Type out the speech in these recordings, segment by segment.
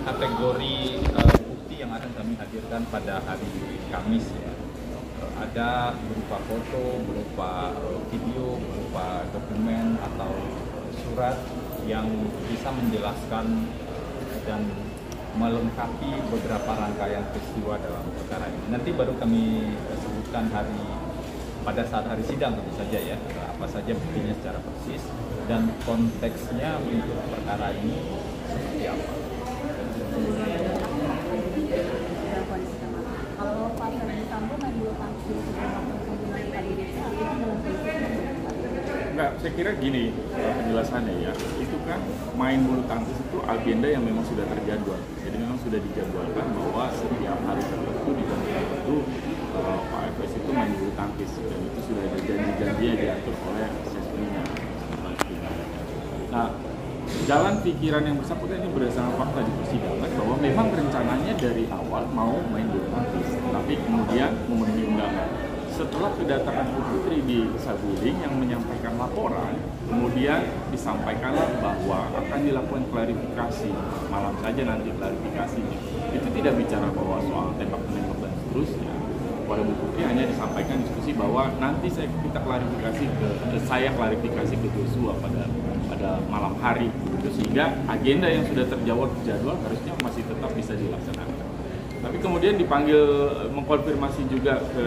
kategori bukti yang akan kami hadirkan pada hari Kamis ya. Ada berupa foto, berupa video, berupa dokumen atau surat yang bisa menjelaskan dan melengkapi beberapa rangkaian peristiwa dalam perkara ini. Nanti baru kami sebutkan pada saat hari sidang tentu saja ya, apa saja buktinya secara persis dan konteksnya untuk perkara ini seperti apa. Kalau Pak Ferdi Sambo main bulu tangkis enggak, saya kira gini penjelasannya ya, itu kan main bulu tangkis itu agenda yang memang sudah terjadwal. Jadi memang sudah dijadwalkan bahwa setiap hari tertentu di jam tertentu Pak FS itu main bulu tangkis, dan itu sudah ada janji-janjinya diatur oleh SSB-nya. Nah, jalan pikiran yang bersangkutan ini berdasarkan fakta di persidangan bahwa memang rencananya dari awal mau main bulu tangkis, tapi kemudian memenuhi undangan. Setelah kedatangan Bu Putri di Saguling yang menyampaikan laporan, kemudian disampaikanlah bahwa akan dilakukan klarifikasi, malam saja nanti klarifikasinya. Itu tidak bicara bahwa soal tembak-menembak dan seterusnya. Pada Bu Putri hanya disampaikan diskusi bahwa nanti kita klarifikasi ke Joshua pada malam hari, sehingga agenda yang sudah terjadwal harusnya masih tetap bisa dilaksanakan. Tapi kemudian dipanggil mengkonfirmasi juga ke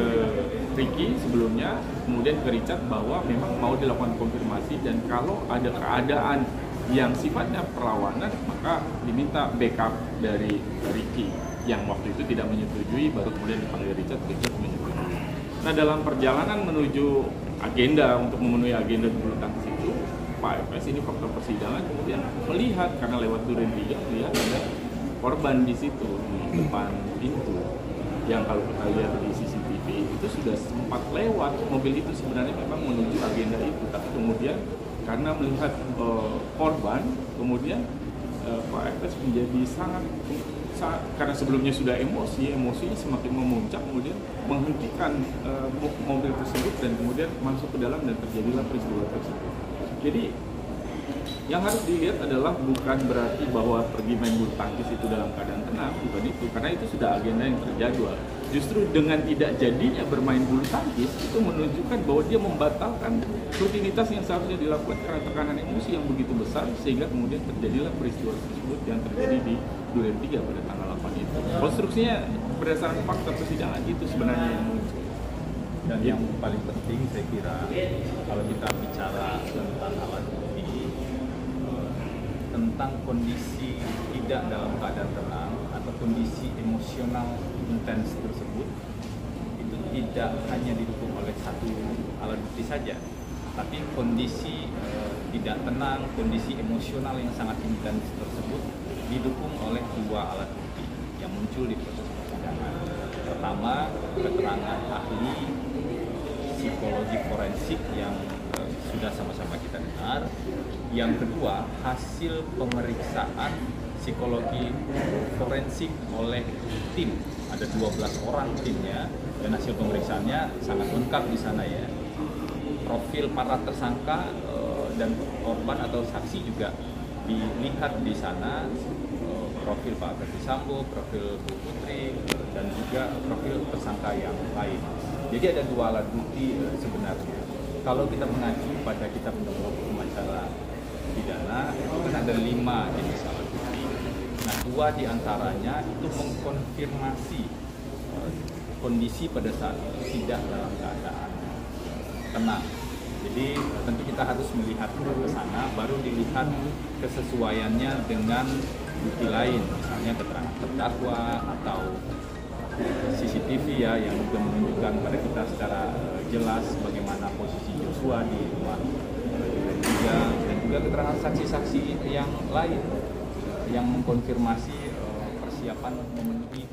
Ricky sebelumnya, kemudian ke Richard bahwa memang mau dilakukan konfirmasi, dan kalau ada keadaan yang sifatnya perlawanan maka diminta backup dari Ricky yang waktu itu tidak menyetujui, baru kemudian dipanggil Richard menyetujui. Nah, dalam perjalanan menuju agenda untuk memenuhi agenda di bulu tangkis itu, Pak FS ini faktor persidangan kemudian melihat, karena lewat duren 3 melihat ada korban di situ di depan pintu, yang kalau kita lihat di CCTV itu sudah sempat lewat mobil itu sebenarnya memang menuju agenda itu, tapi kemudian karena melihat korban, kemudian Pak FS menjadi sangat karena sebelumnya sudah emosinya semakin memuncak, kemudian menghentikan mobil tersebut dan kemudian masuk ke dalam dan terjadilah peristiwa tersebut. Jadi yang harus dilihat adalah bukan berarti bahwa pergi main bulu tangkis itu dalam keadaan tenang, bukan itu, karena itu sudah agenda yang terjadwal. Justru dengan tidak jadinya bermain bulu tangkis itu menunjukkan bahwa dia membatalkan rutinitas yang seharusnya dilakukan karena tekanan emosi yang begitu besar, sehingga kemudian terjadilah peristiwa tersebut yang terjadi di duren 3 pada tanggal 8 itu. Konstruksinya berdasarkan fakta persidangan itu sebenarnya yang muncul. Dan yang paling penting saya kira kalau kita bicara tentang alat bukti, tentang kondisi tidak dalam keadaan tenang atau kondisi emosional intens tersebut, itu tidak hanya didukung oleh satu alat bukti saja, tapi kondisi tidak tenang, kondisi emosional yang sangat intens tersebut didukung oleh dua alat bukti yang muncul di proses persidangan. Pertama, keterangan ahli psikologi forensik yang sudah sama-sama kita dengar. Yang kedua, hasil pemeriksaan psikologi forensik oleh tim. Ada 12 orang timnya dan hasil pemeriksaannya sangat lengkap di sana ya. Profil para tersangka dan korban atau saksi juga dilihat di sana, profil Pak Ferdi Sambo, profil Bu Putri, dan juga profil tersangka yang lain. Jadi ada dua alat bukti sebenarnya. Kalau kita mengacu pada kitab undang-undang hukum acara pidana, itu kan ada 5 jenis alat bukti. Nah, 2 diantaranya itu mengkonfirmasi kondisi pada saat itu tidak dalam keadaan tenang. Jadi tentu kita harus melihat ke sana, baru dilihat kesesuaiannya dengan bukti lain, misalnya keterangan terdakwa atau CCTV ya, yang juga menunjukkan pada kita secara jelas bagaimana posisi Joshua di rumah duren 3, dan juga keterangan saksi-saksi yang lain yang mengkonfirmasi persiapan memenuhi